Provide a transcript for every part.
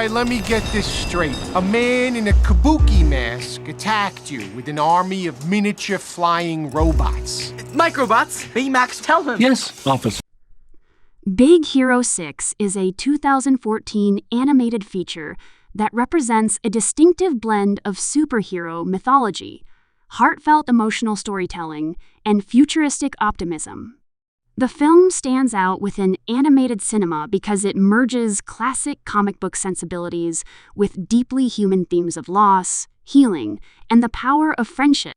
right, let me get this straight. A man in a kabuki mask attacked you with an army of miniature flying robots. Microbots! Baymax, tell him! Yes, officer. Big Hero 6 is a 2014 animated feature that represents a distinctive blend of superhero mythology, heartfelt emotional storytelling, and futuristic optimism. The film stands out within animated cinema because it merges classic comic book sensibilities with deeply human themes of loss, healing, and the power of friendship.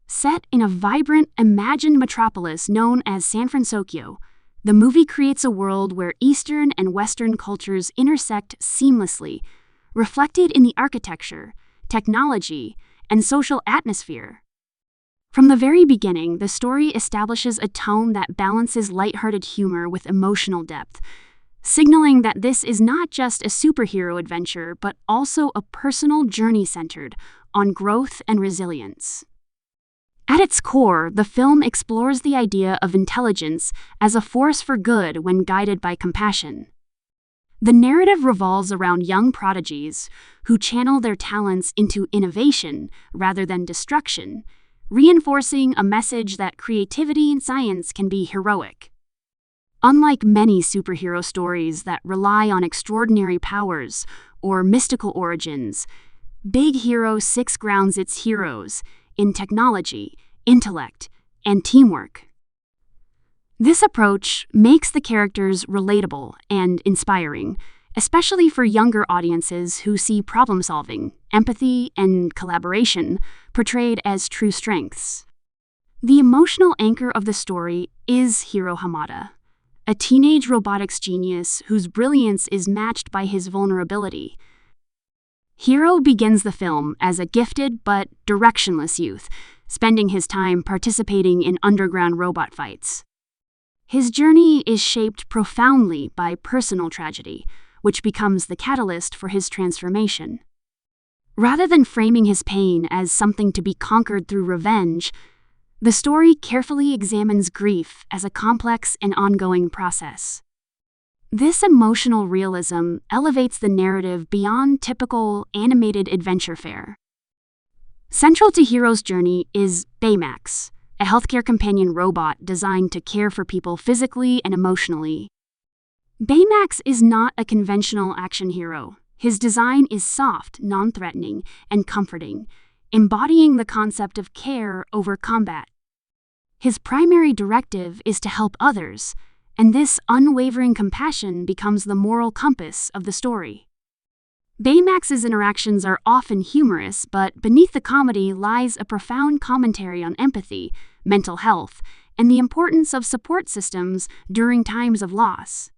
Set in a vibrant, imagined metropolis known as San Fransokyo, the movie creates a world where Eastern and Western cultures intersect seamlessly, reflected in the architecture, technology, and social atmosphere. From the very beginning, the story establishes a tone that balances lighthearted humor with emotional depth, signaling that this is not just a superhero adventure, but also a personal journey centered on growth and resilience. At its core, the film explores the idea of intelligence as a force for good when guided by compassion. The narrative revolves around young prodigies who channel their talents into innovation rather than destruction, reinforcing a message that creativity in science can be heroic. Unlike many superhero stories that rely on extraordinary powers or mystical origins, Big Hero 6 grounds its heroes in technology, intellect, and teamwork. This approach makes the characters relatable and inspiring, especially for younger audiences who see problem-solving, empathy, and collaboration portrayed as true strengths. The emotional anchor of the story is Hiro Hamada, a teenage robotics genius whose brilliance is matched by his vulnerability. Hiro begins the film as a gifted but directionless youth, spending his time participating in underground robot fights. His journey is shaped profoundly by personal tragedy, which becomes the catalyst for his transformation. Rather than framing his pain as something to be conquered through revenge, the story carefully examines grief as a complex and ongoing process. This emotional realism elevates the narrative beyond typical animated adventure fare. Central to Hiro's journey is Baymax, a healthcare companion robot designed to care for people physically and emotionally. Baymax is not a conventional action hero. His design is soft, non-threatening, and comforting, embodying the concept of care over combat. His primary directive is to help others, and this unwavering compassion becomes the moral compass of the story. Baymax's interactions are often humorous, but beneath the comedy lies a profound commentary on empathy, mental health, and the importance of support systems during times of loss.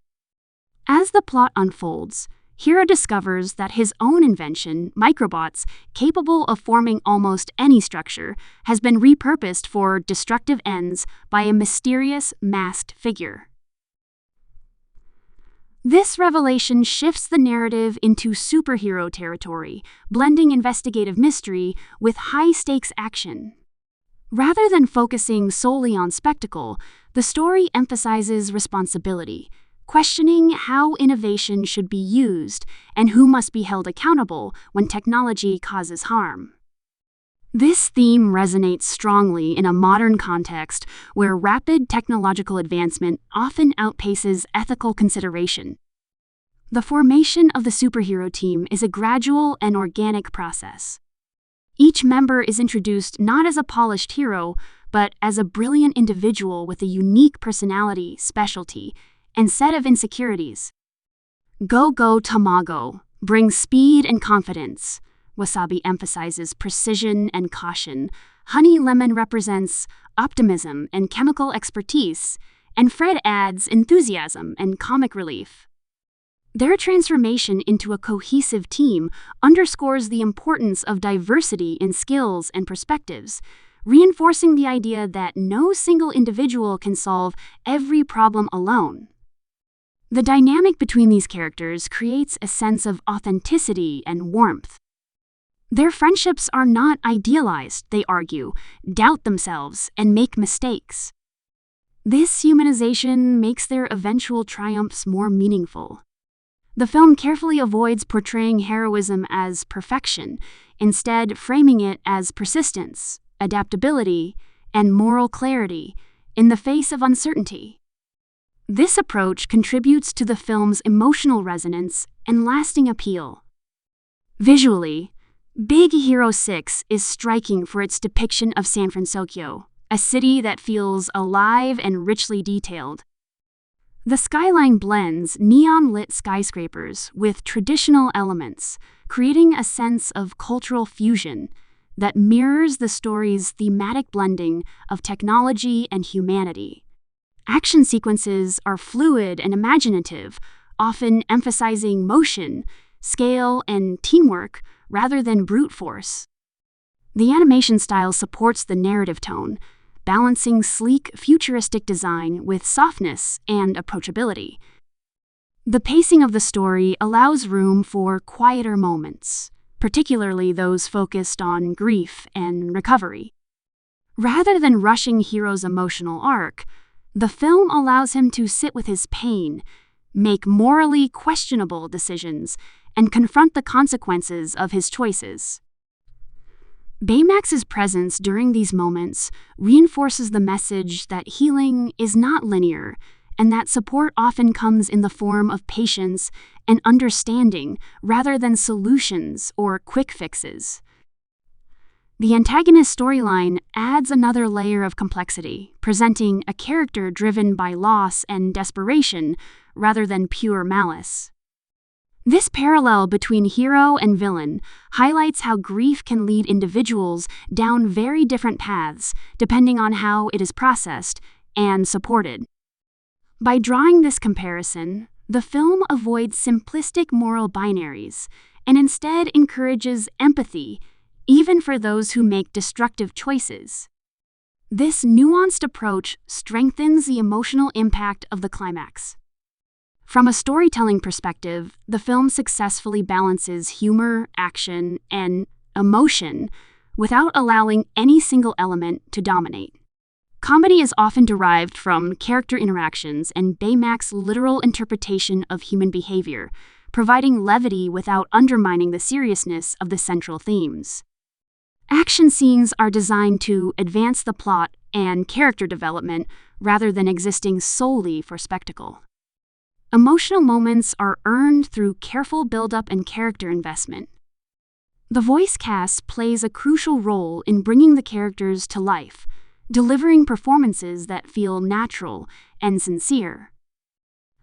As the plot unfolds, Hiro discovers that his own invention, microbots, capable of forming almost any structure, has been repurposed for destructive ends by a mysterious, masked figure. This revelation shifts the narrative into superhero territory, blending investigative mystery with high-stakes action. Rather than focusing solely on spectacle, the story emphasizes responsibility, questioning how innovation should be used and who must be held accountable when technology causes harm. This theme resonates strongly in a modern context where rapid technological advancement often outpaces ethical consideration. The formation of the superhero team is a gradual and organic process. Each member is introduced not as a polished hero, but as a brilliant individual with a unique personality, specialty, and set of insecurities. Go-Go Tamago brings speed and confidence. Wasabi emphasizes precision and caution. Honey Lemon represents optimism and chemical expertise, and Fred adds enthusiasm and comic relief. Their transformation into a cohesive team underscores the importance of diversity in skills and perspectives, reinforcing the idea that no single individual can solve every problem alone. The dynamic between these characters creates a sense of authenticity and warmth. Their friendships are not idealized, they argue, doubt themselves, and make mistakes. This humanization makes their eventual triumphs more meaningful. The film carefully avoids portraying heroism as perfection, instead framing it as persistence, adaptability, and moral clarity in the face of uncertainty. This approach contributes to the film's emotional resonance and lasting appeal. Visually, Big Hero 6 is striking for its depiction of San Fransokyo, a city that feels alive and richly detailed. The skyline blends neon-lit skyscrapers with traditional elements, creating a sense of cultural fusion that mirrors the story's thematic blending of technology and humanity. Action sequences are fluid and imaginative, often emphasizing motion, scale, and teamwork rather than brute force. The animation style supports the narrative tone, balancing sleek, futuristic design with softness and approachability. The pacing of the story allows room for quieter moments, particularly those focused on grief and recovery. Rather than rushing Hiro's emotional arc, the film allows him to sit with his pain, make morally questionable decisions, and confront the consequences of his choices. Baymax's presence during these moments reinforces the message that healing is not linear and that support often comes in the form of patience and understanding rather than solutions or quick fixes. The antagonist storyline adds another layer of complexity, presenting a character driven by loss and desperation rather than pure malice. This parallel between hero and villain highlights how grief can lead individuals down very different paths depending on how it is processed and supported. By drawing this comparison, the film avoids simplistic moral binaries and instead encourages empathy, even for those who make destructive choices. This nuanced approach strengthens the emotional impact of the climax. From a storytelling perspective, the film successfully balances humor, action, and emotion without allowing any single element to dominate. Comedy is often derived from character interactions and Baymax's literal interpretation of human behavior, providing levity without undermining the seriousness of the central themes. Action scenes are designed to advance the plot and character development rather than existing solely for spectacle. Emotional moments are earned through careful build-up and character investment. The voice cast plays a crucial role in bringing the characters to life, delivering performances that feel natural and sincere.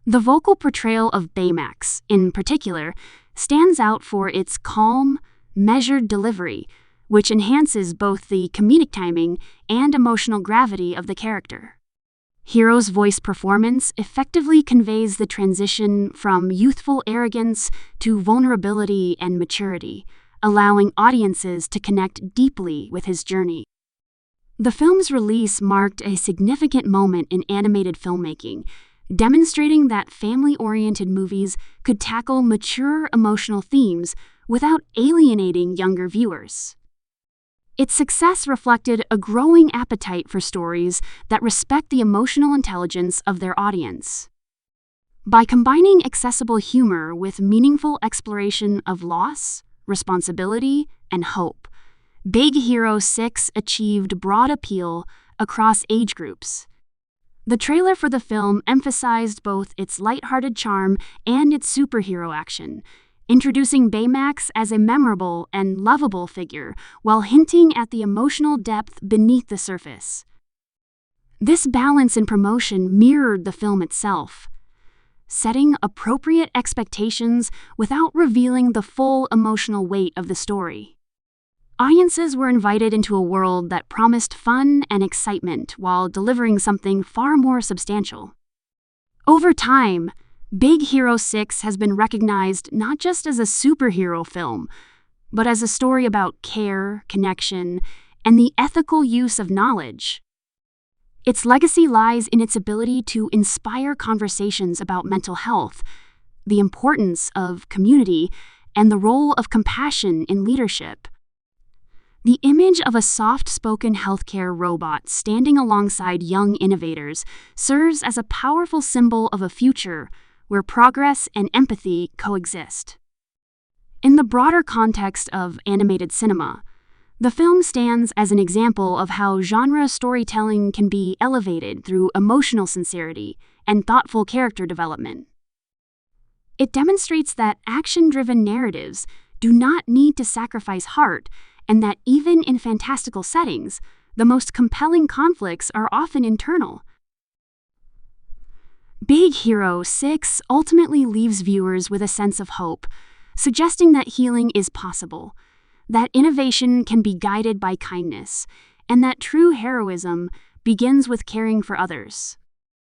The vocal portrayal of Baymax, in particular, stands out for its calm, measured delivery, which enhances both the comedic timing and emotional gravity of the character. Hiro's voice performance effectively conveys the transition from youthful arrogance to vulnerability and maturity, allowing audiences to connect deeply with his journey. The film's release marked a significant moment in animated filmmaking, demonstrating that family-oriented movies could tackle mature emotional themes without alienating younger viewers. Its success reflected a growing appetite for stories that respect the emotional intelligence of their audience. By combining accessible humor with meaningful exploration of loss, responsibility, and hope, Big Hero 6 achieved broad appeal across age groups. The trailer for the film emphasized both its lighthearted charm and its superhero action, introducing Baymax as a memorable and lovable figure while hinting at the emotional depth beneath the surface. This balance in promotion mirrored the film itself, setting appropriate expectations without revealing the full emotional weight of the story. Audiences were invited into a world that promised fun and excitement while delivering something far more substantial. Over time, Big Hero 6 has been recognized not just as a superhero film, but as a story about care, connection, and the ethical use of knowledge. Its legacy lies in its ability to inspire conversations about mental health, the importance of community, and the role of compassion in leadership. The image of a soft-spoken healthcare robot standing alongside young innovators serves as a powerful symbol of a future where progress and empathy coexist. In the broader context of animated cinema, the film stands as an example of how genre storytelling can be elevated through emotional sincerity and thoughtful character development. It demonstrates that action-driven narratives do not need to sacrifice heart, and that even in fantastical settings, the most compelling conflicts are often internal. Big Hero 6 ultimately leaves viewers with a sense of hope, suggesting that healing is possible, that innovation can be guided by kindness, and that true heroism begins with caring for others.